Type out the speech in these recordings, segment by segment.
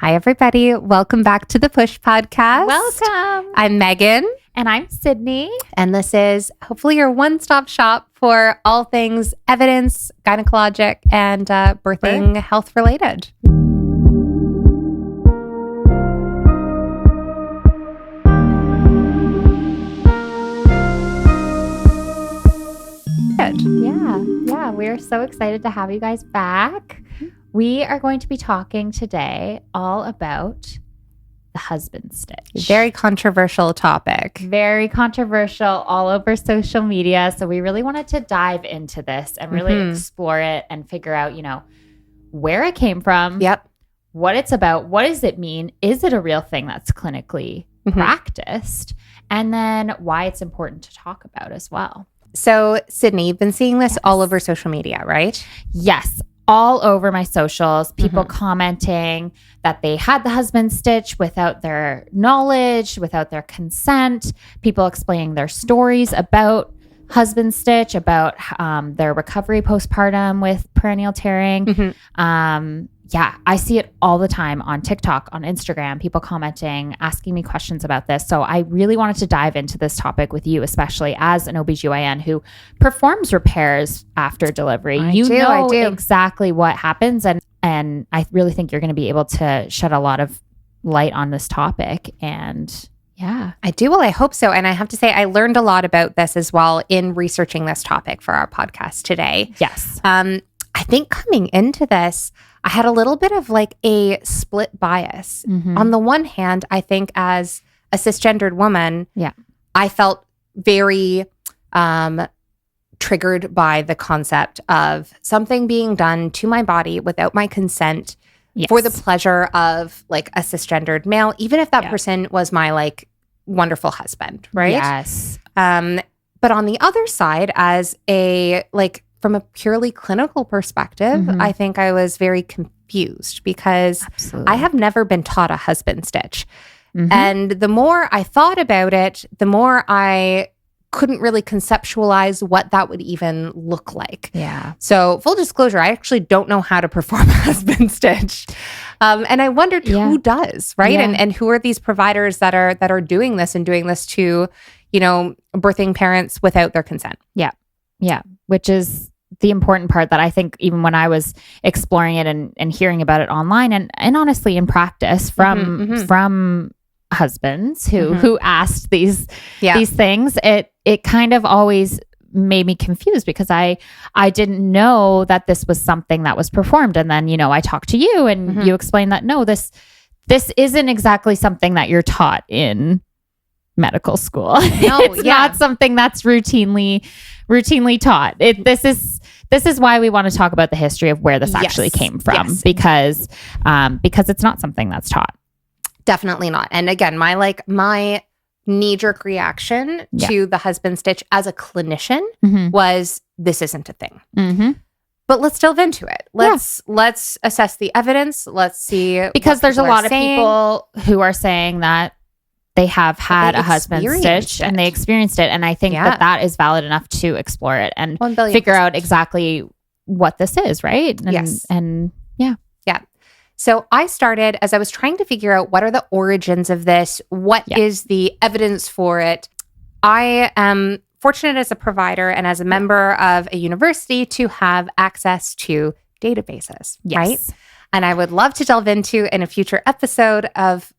Hi, everybody. Welcome back to the Push Podcast. Welcome. I'm Megan. And I'm Sydney. And this is hopefully your one-stop shop for all things evidence, gynecologic, and birthing health related. Yeah. We're so excited to have you guys back. We are going to be talking today all about the husband stitch. Very controversial topic. Very controversial all over social media. So we really wanted to dive into this and really explore it and figure out, where it came from. Yep. What it's about. What does it mean? Is it a real thing that's clinically practiced? And then why it's important to talk about as well. So, Sydney, you've been seeing this all over social media, right? Yes. All over my socials, people commenting that they had the husband stitch without their knowledge, without their consent, people explaining their stories about husband stitch, about their recovery postpartum with perineal tearing. I see it all the time on TikTok, on Instagram, people commenting, asking me questions about this. So I really wanted to dive into this topic with you, especially as an OBGYN who performs repairs after delivery. I do exactly exactly what happens. And I really think you're going to be able to shed a lot of light on this topic. And yeah. I do. Well, I hope so. And I have to say, I learned a lot about this as well in researching this topic for our podcast today. Yes. I think coming into this, I had a little bit of like a split bias. On the one hand, I think as a cisgendered woman, I felt very triggered by the concept of something being done to my body without my consent for the pleasure of like a cisgendered male, even if that person was my like wonderful husband, right? Yes. But on the other side, as a like from a purely clinical perspective, I think I was very confused because I have never been taught a husband stitch. And the more I thought about it, the more I couldn't really conceptualize what that would even look like. Yeah. So full disclosure, I actually don't know how to perform a husband stitch. And I wondered who does, right? Yeah. And who are these providers that are doing this and doing this to, birthing parents without their consent. Yeah. Which is the important part that I think even when I was exploring it and hearing about it online and honestly in practice from husbands who asked these things, it kind of always made me confused because I didn't know that this was something that was performed. And then, I talked to you and you explained that, no, this isn't exactly something that you're taught in medical school. It's not something that's routinely taught. This is why we want to talk about the history of where this actually came from because it's not something that's taught. Definitely not. And again, my knee-jerk reaction to the husband stitch as a clinician was this isn't a thing. But let's delve into it. Let's assess the evidence. Let's see, because there's a lot of people who are saying that they have had a husband stitch and they experienced it. And I think that is valid enough to explore it and figure out exactly what this is, right? And yeah. So I started as I was trying to figure out what are the origins of this? What is the evidence for it? I am fortunate as a provider and as a member of a university to have access to databases, right? And I would love to delve into in a future episode of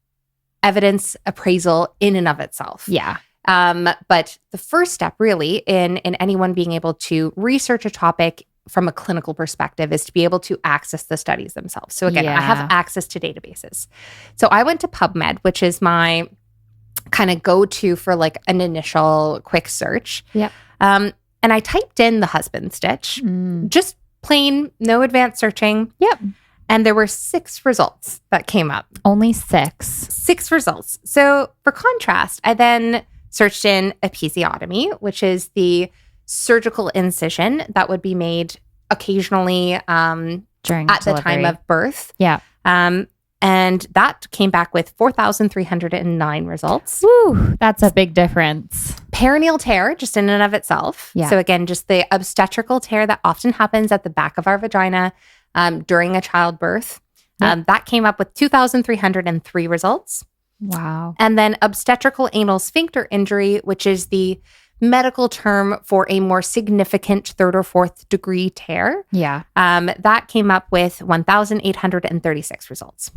evidence appraisal in and of itself. But the first step really in anyone being able to research a topic from a clinical perspective is to be able to access the studies themselves. So again, I have access to databases. So I went to PubMed, which is my kind of go-to for like an initial quick search. And I typed in the husband stitch, just plain, no advanced searching. And there were 6 results that came up. Only 6. 6 results. So for contrast, I then searched in episiotomy, which is the surgical incision that would be made occasionally during at the time of birth. And that came back with 4,309 results. Woo, that's a big difference. Perineal tear, just in and of itself. So again, just the obstetrical tear that often happens at the back of our vagina during a childbirth. That came up with 2,303 results. Wow. And then obstetrical anal sphincter injury, which is the medical term for a more significant third or fourth degree tear. Yeah. That came up with 1,836 results.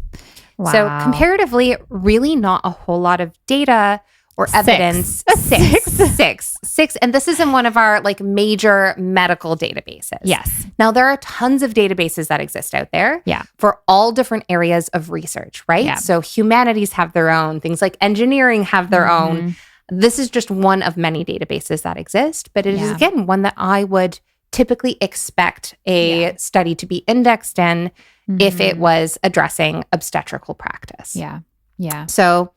Wow. So comparatively, really not a whole lot of data or evidence. Six. And this is in one of our like major medical databases. Yes. Now, there are tons of databases that exist out there for all different areas of research, right? Yeah. So humanities have their own, things like engineering have their own. This is just one of many databases that exist, but it is, again, one that I would typically expect a study to be indexed in if it was addressing obstetrical practice. Yeah. Yeah. So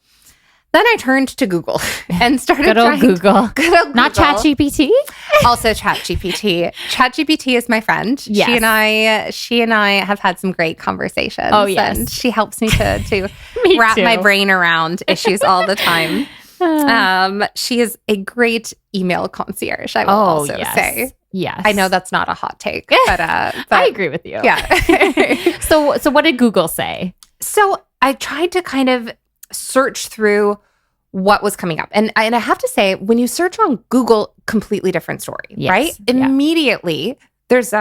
then I turned to Google and started Good old Google. Not ChatGPT. Also ChatGPT. ChatGPT is my friend. Yes. She and I have had some great conversations. Oh, yes. And she helps me to Me wrap too. my brain around issues all the time. She is a great email concierge, I will also say. Yes. I know that's not a hot take, but I agree with you. Yeah. So what did Google say? So I tried to kind of search through what was coming up. And I have to say, when you search on Google, completely different story, right? Immediately, there's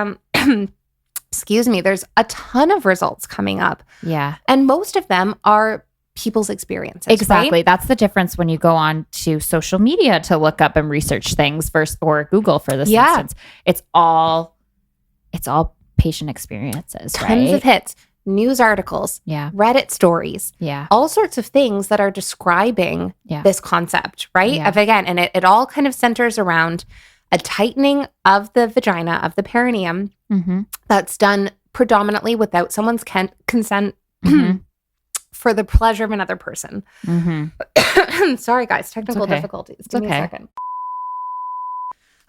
excuse me, there's a ton of results coming up. Yeah. And most of them are people's experiences. Exactly. Right? That's the difference when you go on to social media to look up and research things versus or Google for this instance. It's all patient experiences, Tons of hits, news articles, Reddit stories, all sorts of things that are describing this concept, right? Of again, and it all kind of centers around a tightening of the vagina, of the perineum, that's done predominantly without someone's consent. For the pleasure of another person. Sorry, guys, technical difficulties. Give me a second.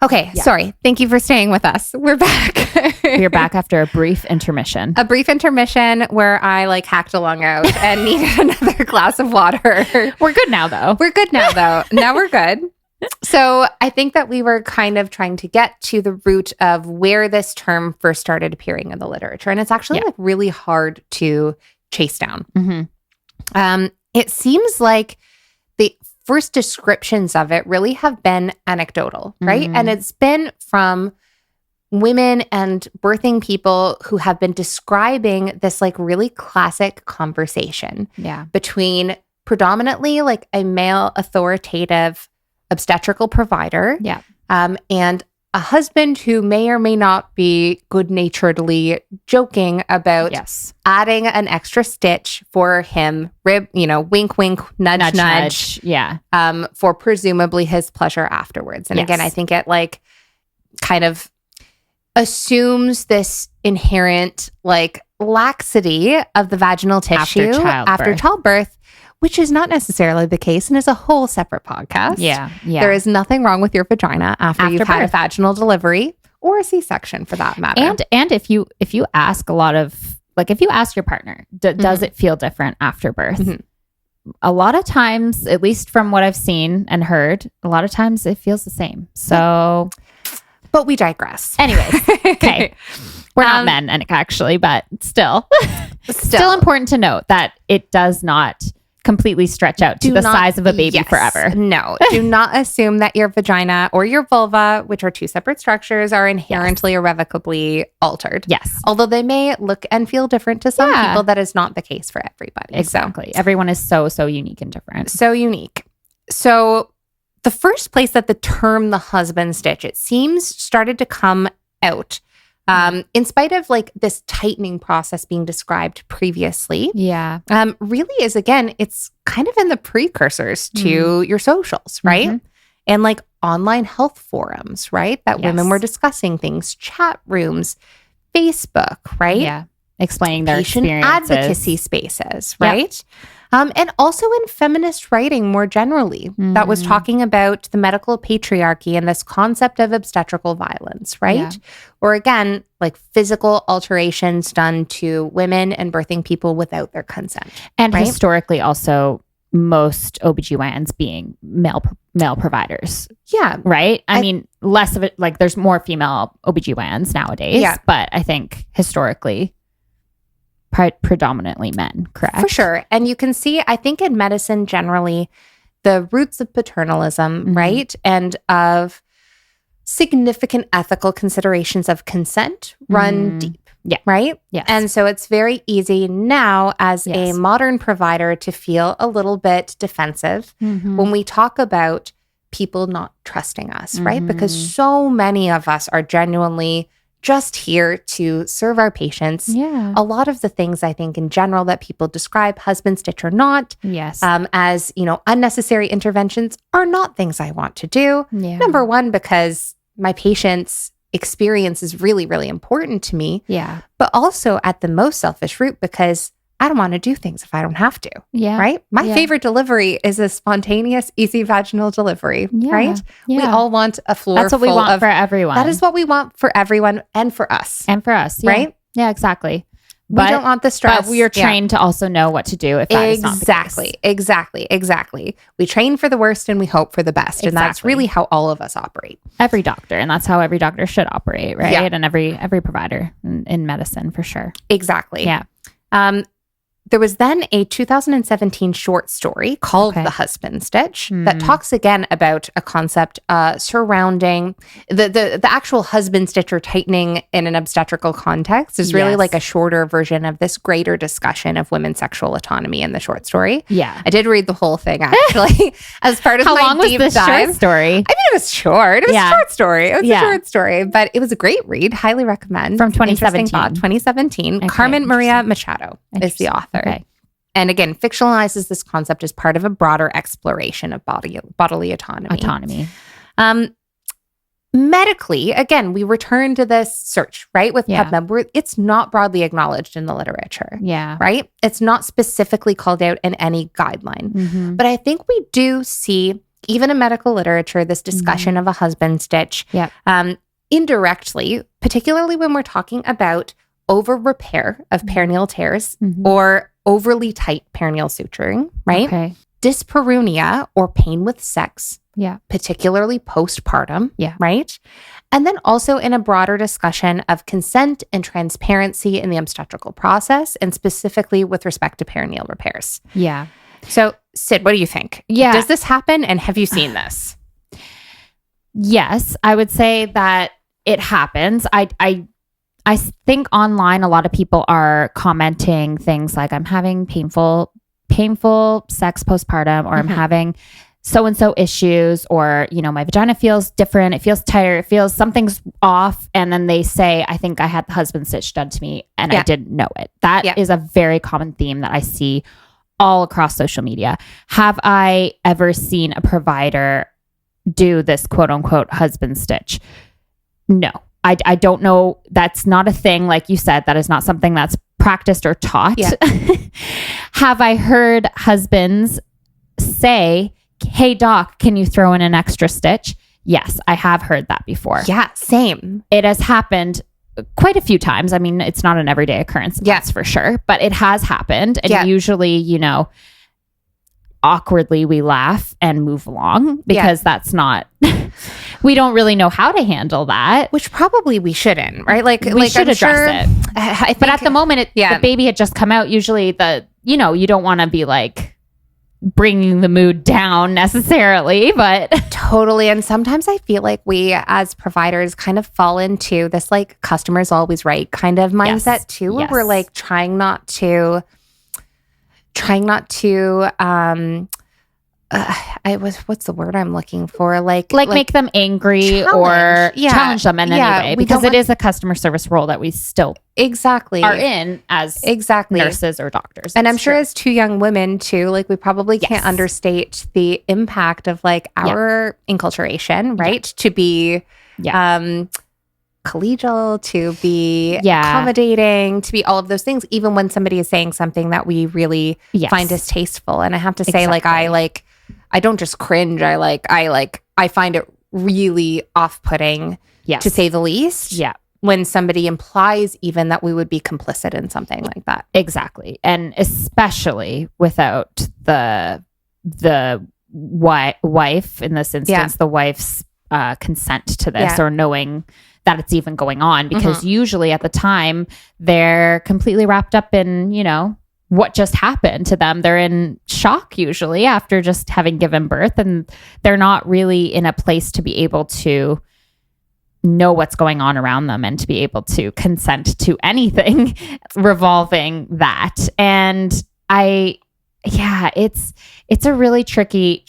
Okay, sorry. Thank you for staying with us. We're back. We're back after a brief intermission. A brief intermission where I like hacked a lung out and needed another glass of water. We're good now, though. Now we're good. So I think that we were kind of trying to get to the root of where this term first started appearing in the literature. And it's actually like really hard to chase down. It seems like the first descriptions of it really have been anecdotal, right? And it's been from women and birthing people who have been describing this like really classic conversation between predominantly like a male authoritative obstetrical provider and a husband who may or may not be good-naturedly joking about adding an extra stitch for him, wink, wink, nudge, nudge. For presumably his pleasure afterwards. And again, I think it like kind of assumes this inherent like laxity of the vaginal tissue after childbirth, which is not necessarily the case and is a whole separate podcast. There is nothing wrong with your vagina after you've had a vaginal delivery or a C-section for that matter. And if you ask a lot of, like if you ask your partner, does it feel different after birth? A lot of times, at least from what I've seen and heard, a lot of times it feels the same. So... But we digress. Anyways, okay. We're not men, actually, but still important to note that it does not completely stretch out to the size of a baby forever. No, do not assume that your vagina or your vulva, which are two separate structures, are inherently irrevocably altered. Yes. Although they may look and feel different to some people, that is not the case for everybody. Exactly. So, everyone is so unique and different. So unique. So the first place that the term the husband stitch, it seems, started to come out, in spite of like this tightening process being described previously, really is, again, it's kind of in the precursors to your socials, right? And like online health forums, right? That women were discussing things, chat rooms, Facebook, right? Yeah. Explaining their patient experiences. Advocacy spaces, right? And also in feminist writing more generally, that was talking about the medical patriarchy and this concept of obstetrical violence, right? Or again, like physical alterations done to women and birthing people without their consent. And historically also most OBGYNs being male providers. Right? I mean, less of it, like there's more female OBGYNs nowadays, but I think historically predominantly men, correct? For sure. And you can see, I think in medicine generally, the roots of paternalism, right? And of significant ethical considerations of consent run deep. Yeah. Right? Yes. And so it's very easy now as a modern provider to feel a little bit defensive when we talk about people not trusting us, right? Because so many of us are genuinely just here to serve our patients. Yeah. A lot of the things I think in general that people describe, husband stitch or not, as, unnecessary interventions are not things I want to do. Yeah. Number one, because my patients' experience is really, really important to me. Yeah. But also at the most selfish root, because I don't want to do things if I don't have to. Yeah. Right? My favorite delivery is a spontaneous, easy vaginal delivery. Right? Yeah. We all want a floor. That's what we want for everyone. That is what we want for everyone and for us. And for us. Yeah. Right? Yeah, exactly. We don't want the stress. But we are trained to also know what to do if that is not the case. Exactly. We train for the worst and we hope for the best. And that's really how all of us operate. Every doctor. And that's how every doctor should operate, right? Yeah. And every provider in medicine, for sure. Exactly. Yeah. There was then a 2017 short story called The Husband Stitch that talks again about a concept surrounding the actual husband stitch or tightening in an obstetrical context is really like a shorter version of this greater discussion of women's sexual autonomy in the short story. Yeah. I did read the whole thing actually as part of my deep dive. How long was this short story? I mean, it was short. It was a short story. It was a short story, but it was a great read. Highly recommend. From 2017. 2017. Okay, Carmen Maria Machado is the author. Okay. And again, fictionalizes this concept as part of a broader exploration of bodily autonomy. Medically, again, we return to this search, right? With PubMed, where it's not broadly acknowledged in the literature. Yeah. Right? It's not specifically called out in any guideline. But I think we do see, even in medical literature, this discussion of a husband stitch indirectly, particularly when we're talking about over repair of perineal tears or overly tight perineal suturing, right? Okay. Dyspareunia or pain with sex, particularly postpartum, right? And then also in a broader discussion of consent and transparency in the obstetrical process, and specifically with respect to perineal repairs. Yeah. So, Sid, what do you think? Yeah. Does this happen, and have you seen this? Yes, I would say that it happens. I think online a lot of people are commenting things like, I'm having painful sex postpartum, or I'm having so-and-so issues, or, my vagina feels different. It feels tighter. It feels something's off. And then they say, I think I had the husband stitch done to me and I didn't know it. That is a very common theme that I see all across social media. Have I ever seen a provider do this quote unquote husband stitch? No. I don't know. That's not a thing. Like you said, that is not something that's practiced or taught. Yeah. Have I heard husbands say, hey doc, can you throw in an extra stitch? Yes, I have heard that before. Yeah, same. It has happened quite a few times. I mean, it's not an everyday occurrence, that's for sure, but it has happened. And usually, awkwardly we laugh and move along because that's not... We don't really know how to handle that. Which probably we shouldn't, right? We should address it. But at the moment, the baby had just come out. Usually you don't want to be like bringing the mood down necessarily, but... Totally. And sometimes I feel like we as providers kind of fall into this like customer's always right kind of mindset too, where we're like trying not to what's the word I'm looking for? Like make them angry or challenge them in any way, because it is a customer service role that we still are in as nurses or doctors. And I'm sure as two young women too, like we probably can't understate the impact of like our enculturation, right? To be collegial, to be accommodating, to be all of those things, even when somebody is saying something that we really find distasteful. And I have to say, I don't just cringe. I find it really off-putting, to say the least. Yeah. When somebody implies even that we would be complicit in something like that. Exactly. And especially without the wife, in this instance, the wife's consent to this, or knowing that it's even going on, because usually at the time they're completely wrapped up in, what just happened to them. They're in shock usually after just having given birth, and they're not really in a place to be able to know what's going on around them and to be able to consent to anything revolving that. And it's a really tricky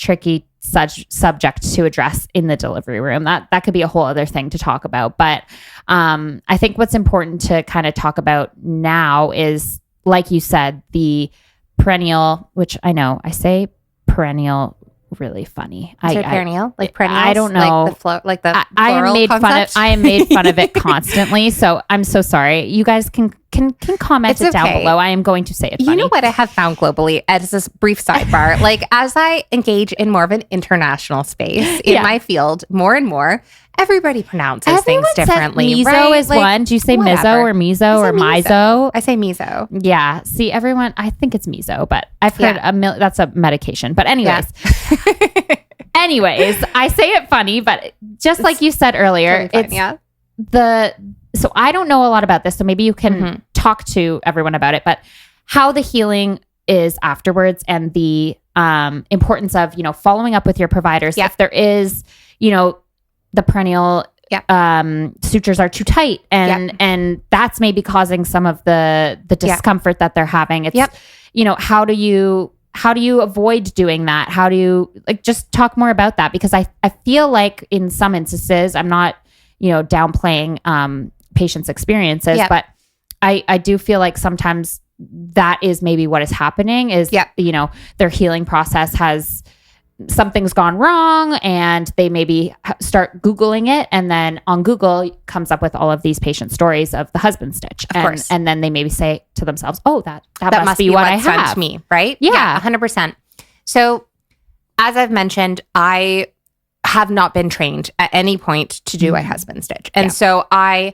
subject to address in the delivery room. That could be a whole other thing to talk about. But I think what's important to kind of talk about now is, like you said, the perennial, which I know I say perennial really funny. Perineal, like perennials? I don't know. Like the I am made concept? I am made fun of it constantly. So I'm so sorry. You guys can comment it down below. I am going to say it funny. You know what I have found globally as this brief sidebar, like as I engage in more of an international space in my field more and more, everybody pronounces things differently. Miso right? is one. Do you say whatever. miso or miso or miso? I say miso. Yeah. See, everyone, I think it's miso, but I've heard that's a medication. But anyways, I say it funny, but just like you said earlier, totally fine, so I don't know a lot about this, so maybe you can talk to everyone about it, but how the healing is afterwards, and the importance of, following up with your providers. If there is, the perineal sutures are too tight, and that's maybe causing some of the discomfort that they're having. It's, how do you avoid doing that? How do you just talk more about that? Because I feel like in some instances, I'm not, downplaying patients' experiences, but I do feel like sometimes that is maybe what is happening is, their healing process has, something's gone wrong, and they maybe start Googling it. And then on Google comes up with all of these patient stories of the husband stitch. Of course. And then they maybe say to themselves, oh, that must be what I have. Me, right? Yeah. 100%. So as I've mentioned, I have not been trained at any point to do a husband stitch. And so I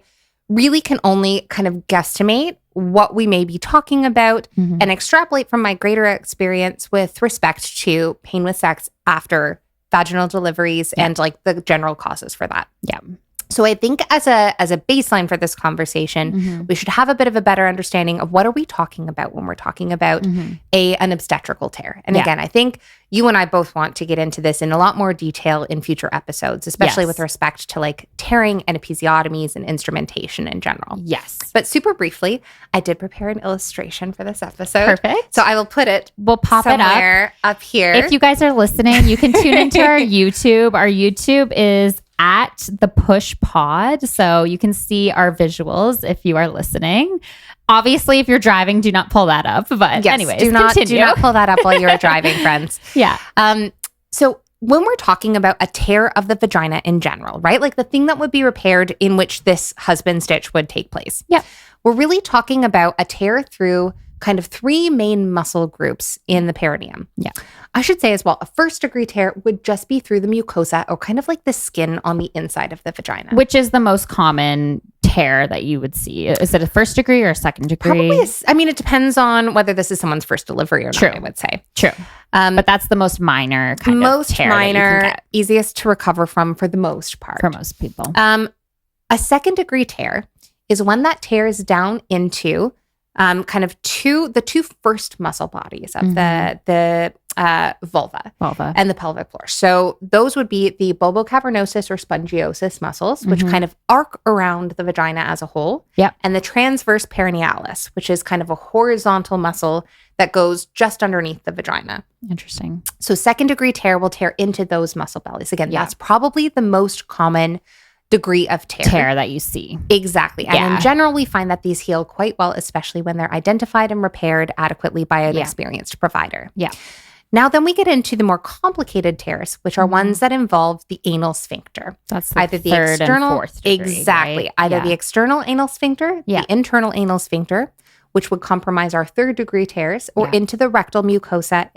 really can only kind of guesstimate what we may be talking about and extrapolate from my greater experience with respect to pain with sex after vaginal deliveries and like the general causes for that. Yeah. So I think as a baseline for this conversation, we should have a bit of a better understanding of what are we talking about when we're talking about an obstetrical tear. And again, I think you and I both want to get into this in a lot more detail in future episodes, especially with respect to like tearing and episiotomies and instrumentation in general. Yes. But super briefly, I did prepare an illustration for this episode. Perfect. So I will put it We'll pop it up here. If you guys are listening, you can tune into our YouTube. Our YouTube is at the Push Pod, so you can see our visuals if you are listening. Obviously, if you're driving, do not pull that up. But anyways, do not pull that up while you're driving, friends. Yeah. So when we're talking about a tear of the vagina in general, right? Like the thing that would be repaired in which this husband stitch would take place. Yeah. We're really talking about a tear through kind of three main muscle groups in the perineum. Yeah. I should say as well, a first degree tear would just be through the mucosa or kind of like the skin on the inside of the vagina. Which is the most common tear that you would see. Is it a first degree or a second degree? Probably, it depends on whether this is someone's first delivery or not, I would say. True. But that's the most minor kind of tear. Most minor, easiest to recover from for the most part. For most people. A second degree tear is one that tears down into kind of the two first muscle bodies of the vulva and the pelvic floor. So those would be the bulbocavernosus or spongiosus muscles, which kind of arc around the vagina as a whole. Yep. And the transverse perinealis, which is kind of a horizontal muscle that goes just underneath the vagina. Interesting. So second degree tear will tear into those muscle bellies. Again, that's probably the most common degree of tear that you see. Exactly. And in general, we find that these heal quite well, especially when they're identified and repaired adequately by an experienced provider. Yeah. Now, then we get into the more complicated tears, which are ones that involve the anal sphincter. That's either the third and fourth degree, exactly. Right? Either the external anal sphincter, the internal anal sphincter, which would compromise our third degree tears, or into the rectal mucosa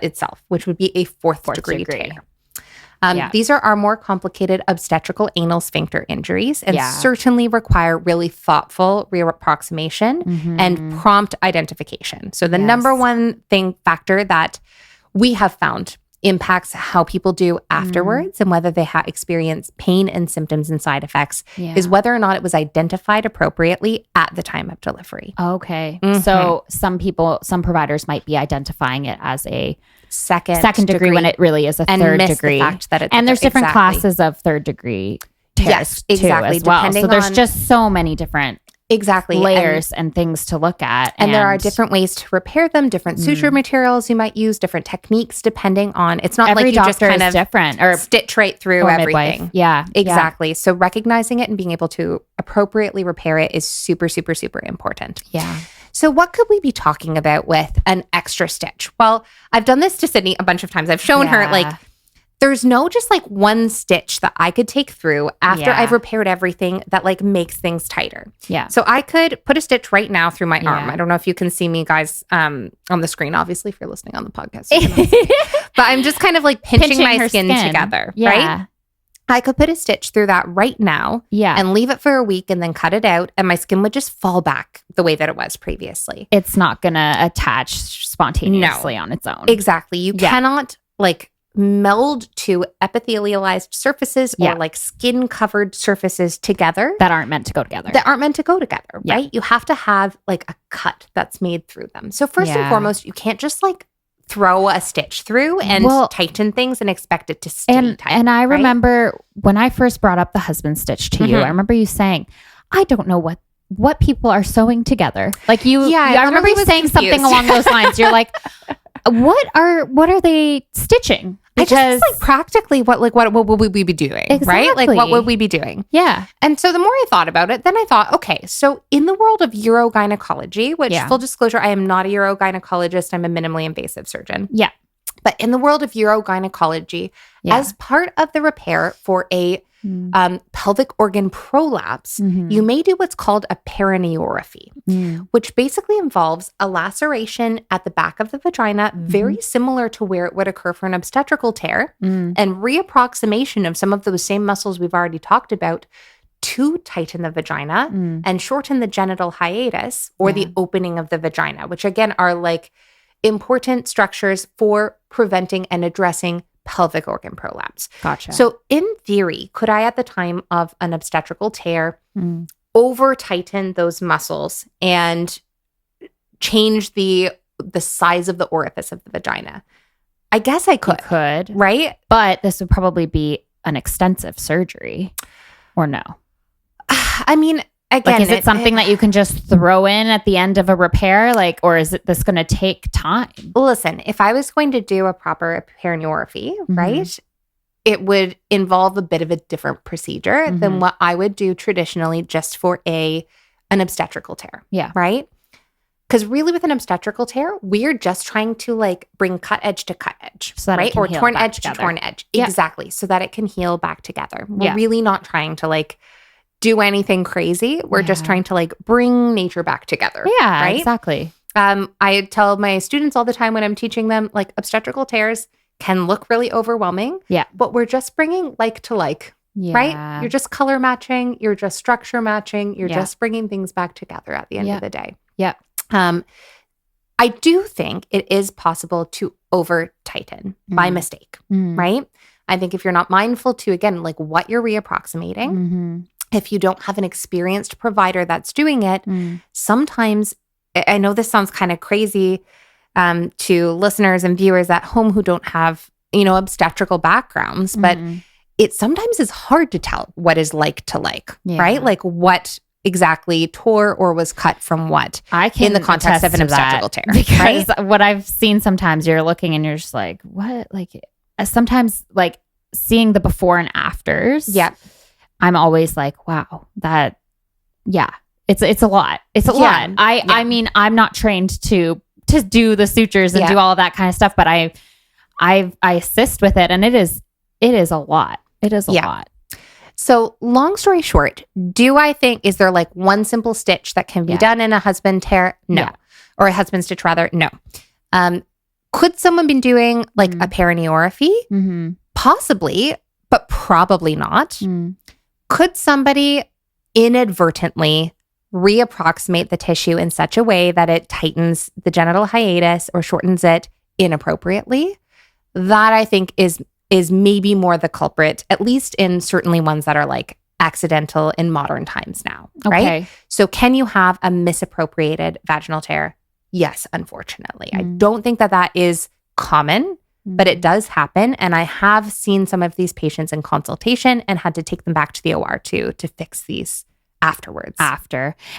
itself, which would be a fourth degree tear. These are our more complicated obstetrical anal sphincter injuries and certainly require really thoughtful reapproximation and prompt identification. So the number one factor that we have found impacts how people do afterwards and whether they experience pain and symptoms and side effects is whether or not it was identified appropriately at the time of delivery. Okay. So some providers might be identifying it as a second degree when it really is a and third miss degree. The fact that it's and there's different classes of third degree tears too as well. So there's just so many different layers and things to look at. And there are different ways to repair them, different suture materials you might use, different techniques depending on, it's not every like you just kind of different or stitch right through everything. Midwife. Yeah. Exactly. So recognizing it and being able to appropriately repair it is super, super, super important. Yeah. So what could we be talking about with an extra stitch? Well, I've done this to Sydney a bunch of times. I've shown her like, there's no just like one stitch that I could take through after I've repaired everything that like makes things tighter. Yeah. So I could put a stitch right now through my arm. I don't know if you can see me guys on the screen, obviously, if you're listening on the podcast. But I'm just kind of like pinching my skin together, right? I could put a stitch through that right now and leave it for a week and then cut it out and my skin would just fall back the way that it was previously. It's not going to attach spontaneously on its own. Exactly. You cannot like meld two epithelialized surfaces or like skin covered surfaces together that aren't meant to go together. Right? You have to have like a cut that's made through them. So first and foremost, you can't just like throw a stitch through and tighten things and expect it to stay tight. And I remember when I first brought up the husband stitch to you, I remember you saying, I don't know what people are sewing together. Like I remember you saying something along those lines. You're like, what are they stitching? Because like practically what would we be doing? Exactly. Right? Like what would we be doing? Yeah. And so the more I thought about it, then I thought, okay, so in the world of urogynecology, which full disclosure, I am not a urogynecologist, I'm a minimally invasive surgeon. Yeah. But in the world of urogynecology, as part of the repair for a pelvic organ prolapse, you may do what's called a perineorrhaphy, which basically involves a laceration at the back of the vagina, very similar to where it would occur for an obstetrical tear, and reapproximation of some of those same muscles we've already talked about to tighten the vagina and shorten the genital hiatus or the opening of the vagina, which again are like important structures for preventing and addressing pelvic organ prolapse. Gotcha. So in theory, could I at the time of an obstetrical tear over tighten those muscles and change the size of the orifice of the vagina? I guess I could. You could. Right? But this would probably be an extensive surgery or no? I mean, again, like, is it something that you can just throw in at the end of a repair? Like, or is this going to take time? Listen, if I was going to do a proper perineorrhaphy, right, it would involve a bit of a different procedure than what I would do traditionally just for an obstetrical tear. Yeah. Right? Because really with an obstetrical tear, we're just trying to like bring cut edge to cut edge, so right? Or torn edge together. to torn edge. Yeah. Exactly. So that it can heal back together. We're really not trying to like do anything crazy. We're just trying to like bring nature back together. Yeah, right? Exactly. I tell my students all the time when I'm teaching them, like obstetrical tears can look really overwhelming. Yeah. But we're just bringing like to like, right? You're just color matching. You're just structure matching. You're just bringing things back together at the end of the day. Yeah. I do think it is possible to over tighten by mistake, right? I think if you're not mindful to, again, like what you're reapproximating, if you don't have an experienced provider that's doing it, sometimes, I know this sounds kind of crazy to listeners and viewers at home who don't have, obstetrical backgrounds, but it sometimes is hard to tell what is like to like, right? Like what exactly tore or was cut from what in the context of an obstetrical tear. Because what I've seen sometimes, you're looking and you're just like, what? Like sometimes like seeing the before and afters. Yeah. I'm always like, wow, it's a lot. It's a lot. I mean, I'm not trained to do the sutures and do all of that kind of stuff, but I assist with it, and it is a lot. It is a lot. So long story short, is there like one simple stitch that can be done in a husband tear? No. Yeah. Or a husband stitch rather? No. Could someone be doing like a perineorrhaphy? Possibly, but probably not. Could somebody inadvertently reapproximate the tissue in such a way that it tightens the genital hiatus or shortens it inappropriately? that I think is maybe more the culprit, at least in certainly ones that are like accidental in modern times now, right? So can you have a misappropriated vaginal tear? Yes, unfortunately. I don't think that is common, but it does happen. And I have seen some of these patients in consultation and had to take them back to the OR to fix these afterwards.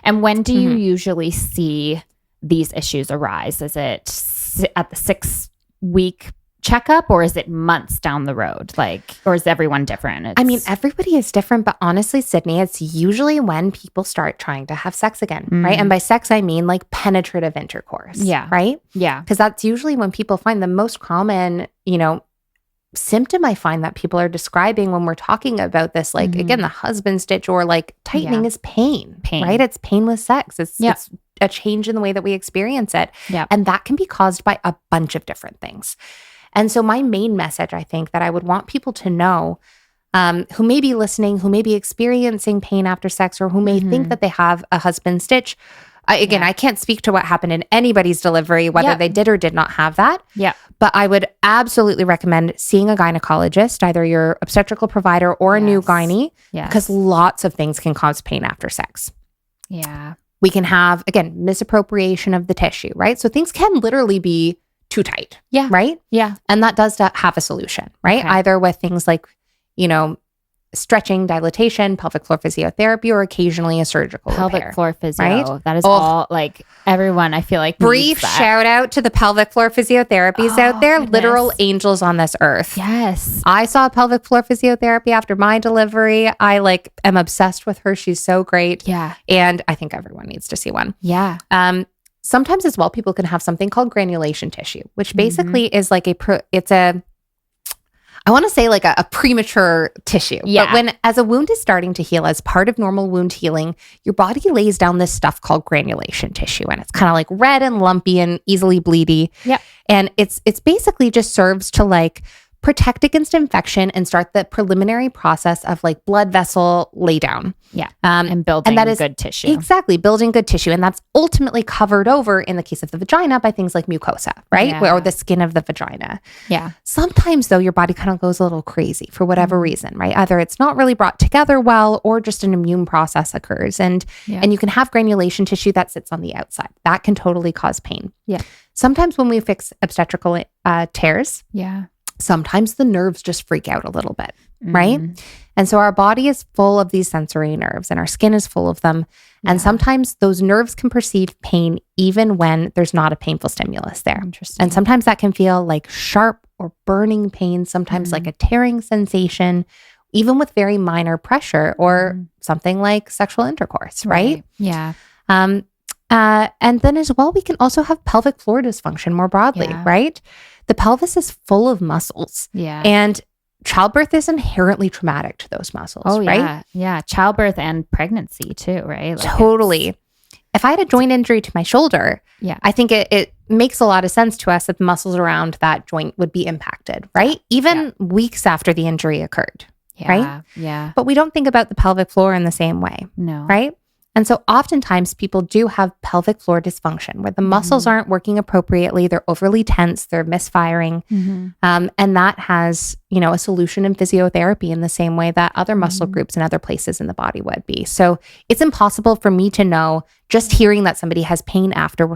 And when do you usually see these issues arise? Is it at the 6-week checkup, or is it months down the road? Like, or is everyone different? I mean, everybody is different, but honestly, Sydney, it's usually when people start trying to have sex again, right? And by sex, I mean like penetrative intercourse, right? Yeah. Because that's usually when people find the most common, symptom I find that people are describing when we're talking about this, like, again, the husband stitch or like tightening is pain, right? It's pain with sex. It's a change in the way that we experience it. And that can be caused by a bunch of different things. And so my main message, I think, that I would want people to know, who may be listening, who may be experiencing pain after sex, or who may think that they have a husband stitch. I can't speak to what happened in anybody's delivery, whether they did or did not have that. But I would absolutely recommend seeing a gynecologist, either your obstetrical provider or a new gynae, because lots of things can cause pain after sex. We can have, again, misappropriation of the tissue, right? So things can literally be too tight. Right? And that does have a solution, right? Either with things like, stretching, dilatation, pelvic floor physiotherapy, or occasionally a surgical pelvic floor physio. Right? That is all, like, everyone, I feel like, brief shout out to the pelvic floor physiotherapies out there. Goodness. Literal angels on this earth. Yes. I saw pelvic floor physiotherapy after my delivery. I am obsessed with her. She's so great. And I think everyone needs to see one. Sometimes as well, people can have something called granulation tissue, which basically is like I want to say like a premature tissue. But as a wound is starting to heal, as part of normal wound healing, your body lays down this stuff called granulation tissue. And it's kind of like red and lumpy and easily bleedy. And it's basically just serves to like protect against infection and start the preliminary process of like blood vessel lay down. And building good tissue. Exactly. Building good tissue. And that's ultimately covered over in the case of the vagina by things like mucosa, right? Or the skin of the vagina. Sometimes though, your body kind of goes a little crazy for whatever reason, right? Either it's not really brought together well, or just an immune process occurs. And you can have granulation tissue that sits on the outside. That can totally cause pain. Sometimes when we fix obstetrical tears, sometimes the nerves just freak out a little bit, right? And so our body is full of these sensory nerves and our skin is full of them. And sometimes those nerves can perceive pain even when there's not a painful stimulus there. And sometimes that can feel like sharp or burning pain, sometimes like a tearing sensation, even with very minor pressure or something like sexual intercourse, right? And then as well, we can also have pelvic floor dysfunction more broadly, right? The pelvis is full of muscles. And childbirth is inherently traumatic to those muscles, right? Childbirth and pregnancy too, right? Like totally. If I had a joint injury to my shoulder, I think it makes a lot of sense to us that the muscles around that joint would be impacted, right? Even weeks after the injury occurred, right? But we don't think about the pelvic floor in the same way, right? And so oftentimes people do have pelvic floor dysfunction where the muscles aren't working appropriately. They're overly tense. They're misfiring. And that has, a solution in physiotherapy in the same way that other muscle groups and other places in the body would be. So it's impossible for me to know, just hearing that somebody has pain after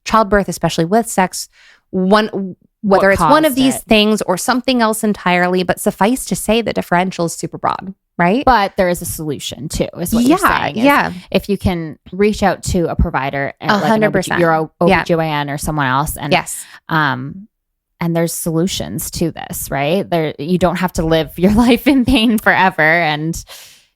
childbirth, especially with sex, whether it's one of these things or something else entirely, but suffice to say the differential is super broad. Right. But there is a solution too, is what you're saying. If you can reach out to a provider, 100%, your OBGYN or someone else. And, and there's solutions to this, right? You don't have to live your life in pain forever. And,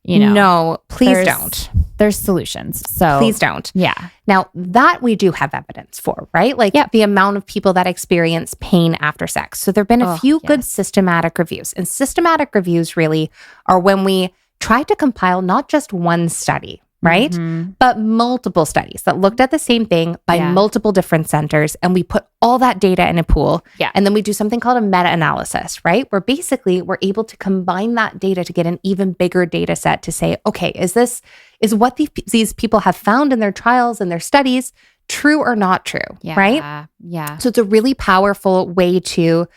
no, please don't. There's solutions. So please don't. Now that we do have evidence for, right? Like the amount of people that experience pain after sex. So there've been a few good systematic reviews, and systematic reviews really are when we try to compile not just one study, right? But multiple studies that looked at the same thing by multiple different centers. And we put all that data in a pool. And then we do something called a meta-analysis, right? Where basically we're able to combine that data to get an even bigger data set to say, okay, is what these people have found in their trials and their studies true or not true, right? Yeah. So it's a really powerful way to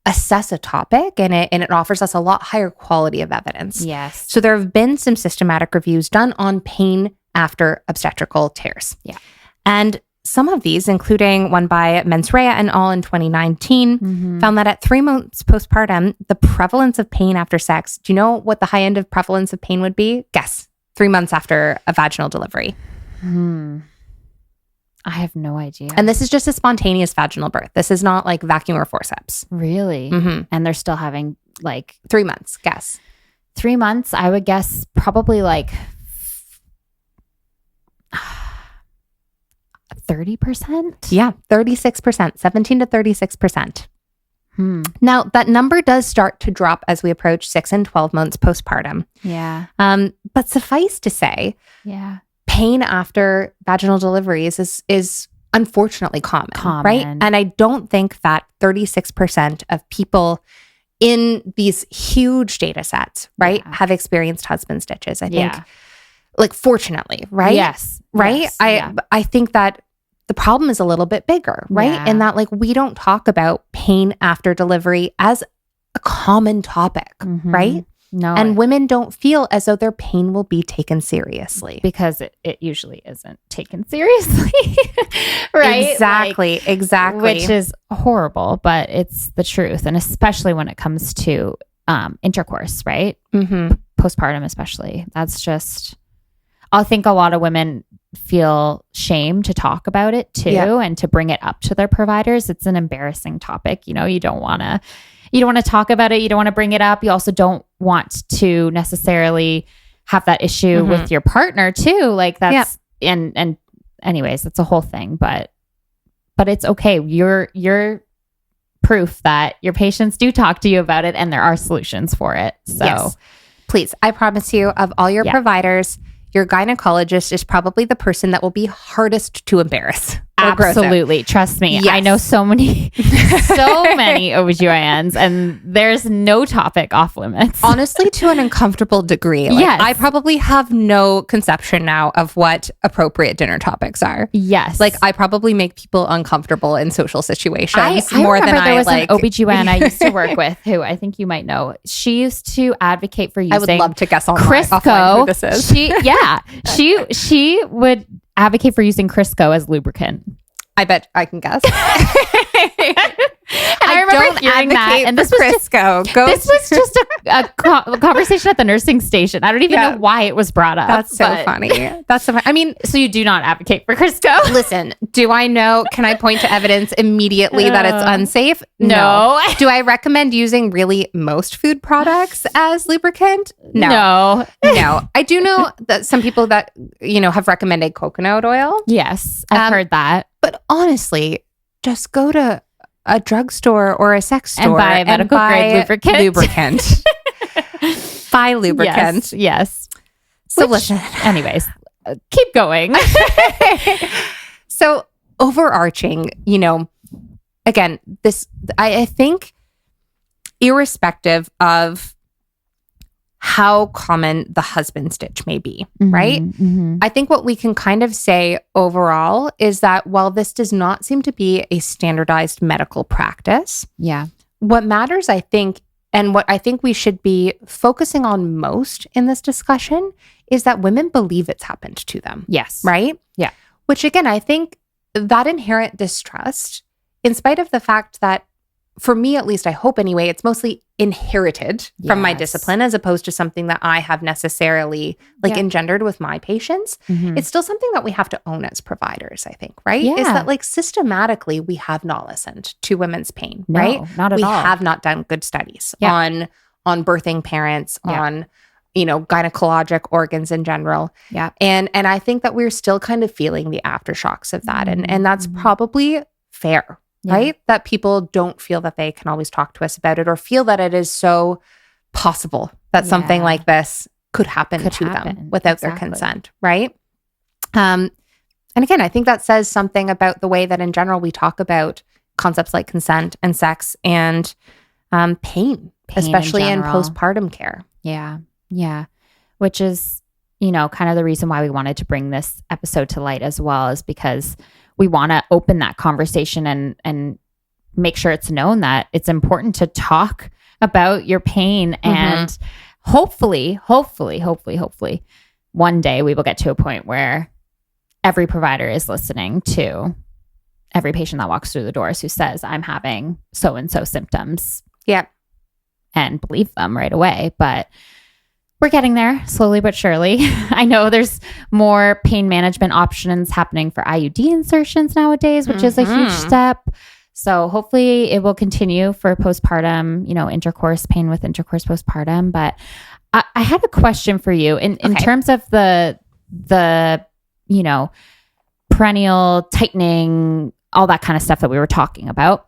assess a topic, and it offers us a lot higher quality of evidence. Yes. So there have been some systematic reviews done on pain after obstetrical tears. Yeah. And some of these, including one by Mensrea et al. In 2019, found that at 3 months postpartum, the prevalence of pain after sex, do you know what the high end of prevalence of pain would be? Guess. 3 months after a vaginal delivery. I have no idea. And this is just a spontaneous vaginal birth. This is not like vacuum or forceps. Really? And they're still having like 3 months. Guess. 3 months, I would guess probably like 30%? Yeah, 36%, 17 to 36%. Now, that number does start to drop as we approach 6 and 12 months postpartum. Yeah. But suffice to say, pain after vaginal deliveries is unfortunately common, right? And I don't think that 36% of people in these huge data sets, right, have experienced husband stitches. I think, like, fortunately, right? Yes. Right? Yes. I think that the problem is a little bit bigger, right? In that, like, we don't talk about pain after delivery as a common topic, right? No. And women don't feel as though their pain will be taken seriously. Because it usually isn't taken seriously, right? Exactly. Which is horrible, but it's the truth. And especially when it comes to intercourse, right? Postpartum especially. That's just, I think a lot of women feel shame to talk about it too, and to bring it up to their providers. It's an embarrassing topic. You know, you don't want to talk about it. You don't want to bring it up. You also don't want to necessarily have that issue with your partner too. Like that's, and anyways, it's a whole thing, but it's okay. You're proof that your patients do talk to you about it and there are solutions for it. So please, I promise you, of all your providers, your gynecologist is probably the person that will be hardest to embarrass. Absolutely. Trust me. Yes. I know so many OBGYNs, and there's no topic off limits. Honestly, to an uncomfortable degree. Like, I probably have no conception now of what appropriate dinner topics are. Yes. Like, I probably make people uncomfortable in social situations I more remember than there was like an OBGYN I used to work with who I think you might know. She used to advocate for using I would love to guess Crisco. Who this is. She would advocate for using Crisco as lubricant. I bet I can guess. I remember hearing that, and this was Crisco. This was just a conversation at the nursing station. I don't even know why it was brought up. That's so funny. That's so funny. I mean, so you do not advocate for Crisco? Listen, do I know? Can I point to evidence immediately that it's unsafe? No. Do I recommend using really most food products as lubricant? No. I do know that some people that have recommended coconut oil. Yes, I've heard that. But honestly, just go to a drugstore or a sex store and buy a medical grade lubricant. Buy lubricant. Yes. So listen. Anyways, keep going. So overarching, again, this, I think, irrespective of how common the husband stitch may be, right? I think what we can kind of say overall is that while this does not seem to be a standardized medical practice, what matters, I think, and what I think we should be focusing on most in this discussion is that women believe it's happened to them. Yes. Right? Yeah. Which again, I think that inherent distrust, in spite of the fact that, for me at least, I hope anyway, it's mostly inherited from my discipline as opposed to something that I have necessarily engendered with my patients. It's still something that we have to own as providers, I think, right? Is that like systematically we have not listened to women's pain, right? Not at all. We have not done good studies on birthing parents, on gynecologic organs in general. And I think that we're still kind of feeling the aftershocks of that. And that's probably fair. Right? That people don't feel that they can always talk to us about it or feel that it is so possible that something like this could happen to them without their consent. Right? And again, I think that says something about the way that in general we talk about concepts like consent and sex and pain especially in postpartum care. Yeah. Which is kind of the reason why we wanted to bring this episode to light as well is because we want to open that conversation and make sure it's known that it's important to talk about your pain. And hopefully, one day we will get to a point where every provider is listening to every patient that walks through the doors who says, I'm having so-and-so symptoms. Yeah. And believe them right away. But we're getting there slowly but surely. I know there's more pain management options happening for IUD insertions nowadays, which is a huge step. So hopefully it will continue for postpartum, intercourse, pain with intercourse postpartum. But I had a question for you in terms of the perineal tightening, all that kind of stuff that we were talking about.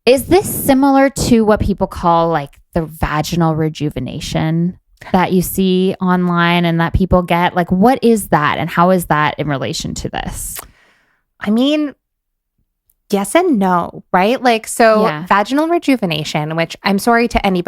Is this similar to what people call like the vaginal rejuvenation that you see online and that people get? Like, what is that and how is that in relation to this? I mean, yes and no, right? Like, so vaginal rejuvenation, which I'm sorry to any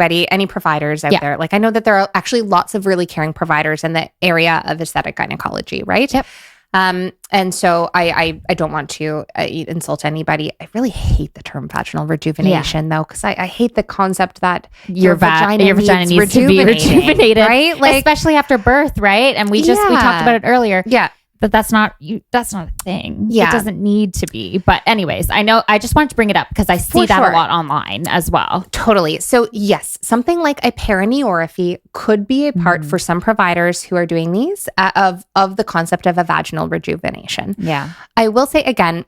providers out there. Like, I know that there are actually lots of really caring providers in the area of aesthetic gynecology, right? Yep. And so I don't want to insult anybody. I really hate the term vaginal rejuvenation though, because I hate the concept that your vagina needs to be rejuvenated, right? Like, especially after birth, right? And we talked about it earlier. Yeah. But that's not a thing. Yeah. It doesn't need to be. But anyways, I know I just wanted to bring it up because I see that a lot online as well. Totally. So yes, something like a perineorrhaphy could be a part for some providers who are doing these of the concept of a vaginal rejuvenation. Yeah. I will say again,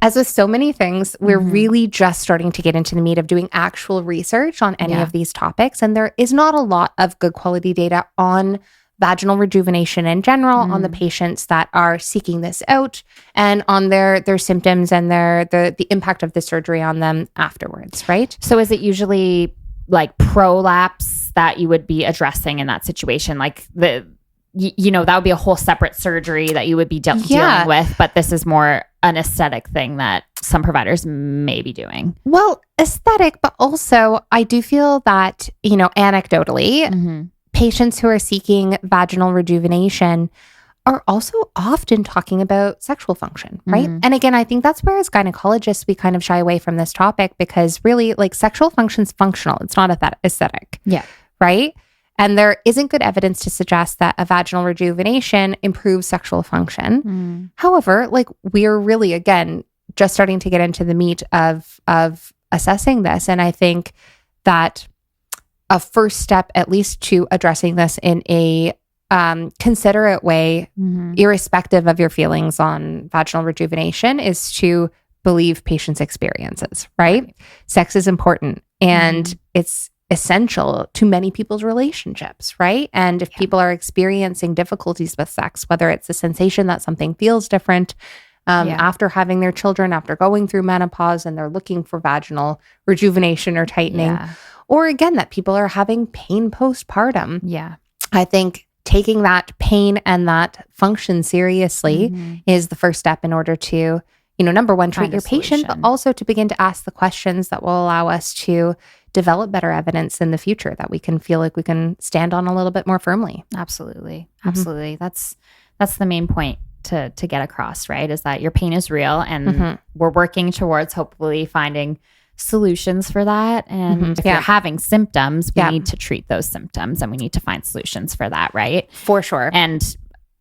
as with so many things, we're really just starting to get into the meat of doing actual research on any of these topics. And there is not a lot of good quality data on vaginal rejuvenation in general, on the patients that are seeking this out, and on their symptoms and the impact of the surgery on them afterwards, right? So is it usually like prolapse that you would be addressing in that situation? Like that would be a whole separate surgery that you would be dealing with, but this is more an aesthetic thing that some providers may be doing. Well, aesthetic, but also I do feel that, anecdotally, patients who are seeking vaginal rejuvenation are also often talking about sexual function, right? And again, I think that's where as gynecologists, we kind of shy away from this topic because really like sexual function's functional. It's not aesthetic. Yeah. Right? And there isn't good evidence to suggest that a vaginal rejuvenation improves sexual function. However, like we're really, again, just starting to get into the meat of assessing this. And I think that a first step, at least to addressing this in a considerate way, irrespective of your feelings on vaginal rejuvenation, is to believe patients' experiences, right? Sex is important and it's essential to many people's relationships, right? And if people are experiencing difficulties with sex, whether it's the sensation that something feels different after having their children, after going through menopause, and they're looking for vaginal rejuvenation or tightening, or again, that people are having pain postpartum. Yeah. I think taking that pain and that function seriously is the first step in order to, number one, treat your patient, but also to begin to ask the questions that will allow us to develop better evidence in the future that we can feel like we can stand on a little bit more firmly. Absolutely. Absolutely. That's the main point to get across, right? Is that your pain is real and we're working towards hopefully finding solutions for that. And if you're having symptoms, we need to treat those symptoms and we need to find solutions for that, right? For sure. And,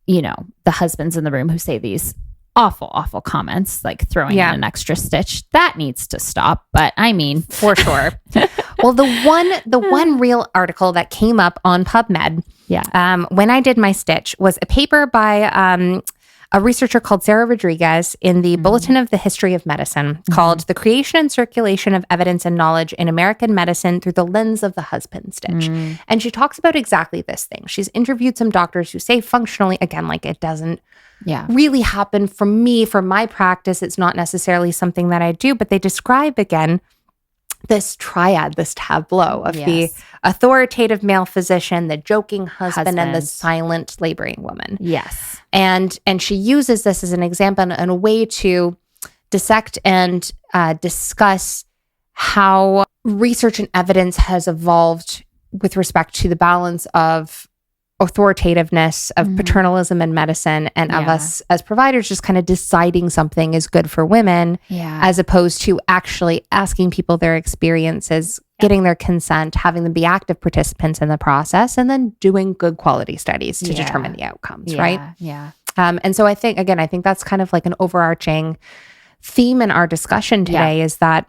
the husbands in the room who say these awful comments, like throwing in an extra stitch, that needs to stop. But I mean, for sure. Well, the one real article that came up on PubMed when I did my stitch was a paper by a researcher called Sarah Rodriguez in the Bulletin of the History of Medicine called The Creation and Circulation of Evidence and Knowledge in American Medicine Through the Lens of the Husband Stitch. And she talks about exactly this thing. She's interviewed some doctors who say functionally, again, like it doesn't really happen for me, for my practice. It's not necessarily something that I do, but they describe again this triad, this tableau of the authoritative male physician, the joking husband, and the silent laboring woman. Yes. And she uses this as an example and a way to dissect and discuss how research and evidence has evolved with respect to the balance of authoritativeness of paternalism in medicine and of us as providers just kind of deciding something is good for women as opposed to actually asking people their experiences, getting their consent, having them be active participants in the process, and then doing good quality studies to determine the outcomes, right? Yeah. And so I think that's kind of like an overarching theme in our discussion today is that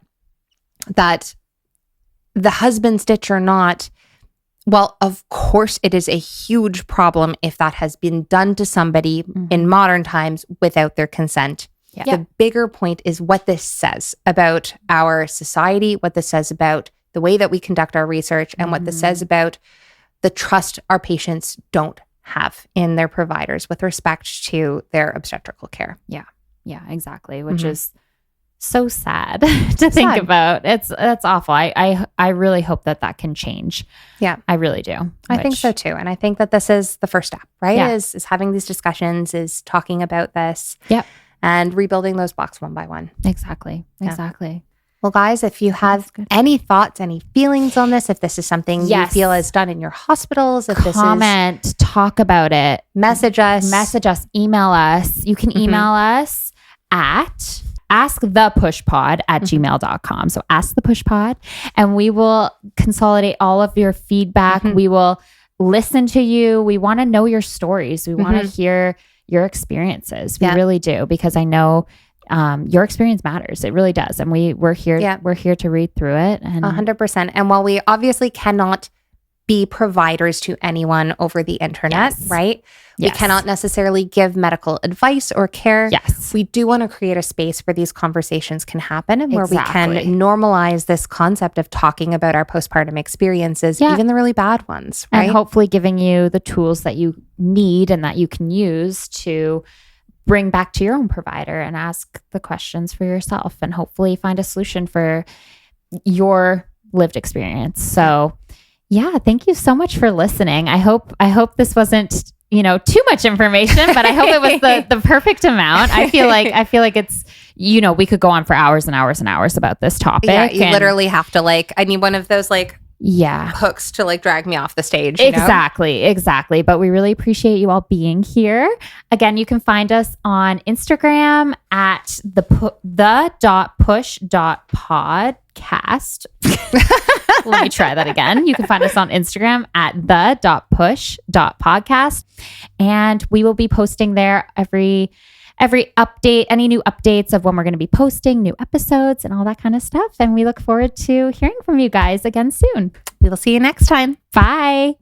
the husband stitch or not, well, of course, it is a huge problem if that has been done to somebody in modern times without their consent. The bigger point is what this says about our society, what this says about the way that we conduct our research, and what this says about the trust our patients don't have in their providers with respect to their obstetrical care. Yeah, exactly. Which is so sad to think about. That's awful. I really hope that can change. Yeah, I really do. I think so too. And I think that this is the first step, right? Is having these discussions, is talking about this. And rebuilding those blocks one by one. Exactly. Well, guys, if you have any thoughts, any feelings on this, if this is something you feel is done in your hospitals, if comment, talk about it, message us, email us. You can email us at askthepushpod@gmail.com. So ask the push pod, and we will consolidate all of your feedback. We will listen to you. We want to know your stories. We want to hear your experiences. We really do, because I know your experience matters. It really does. And we're here. We're here to read through it. And 100%. And while we obviously cannot be providers to anyone over the internet, right? We cannot necessarily give medical advice or care. We do want to create a space where these conversations can happen and where we can normalize this concept of talking about our postpartum experiences, even the really bad ones, right? And hopefully giving you the tools that you need and that you can use to bring back to your own provider and ask the questions for yourself, and hopefully find a solution for your lived experience. So thank you so much for listening. I hope this wasn't, too much information, but I hope it was the perfect amount. I feel like it's, we could go on for hours and hours and hours about this topic. Yeah, you literally have to I need one of those hooks to drag me off the stage. Exactly. But we really appreciate you all being here. Again, you can find us on Instagram at the.push.podcast. Let me try that again. You can find us on Instagram at the.push.podcast. And we will be posting there every update, any new updates of when we're going to be posting new episodes and all that kind of stuff. And we look forward to hearing from you guys again soon. We will see you next time. Bye.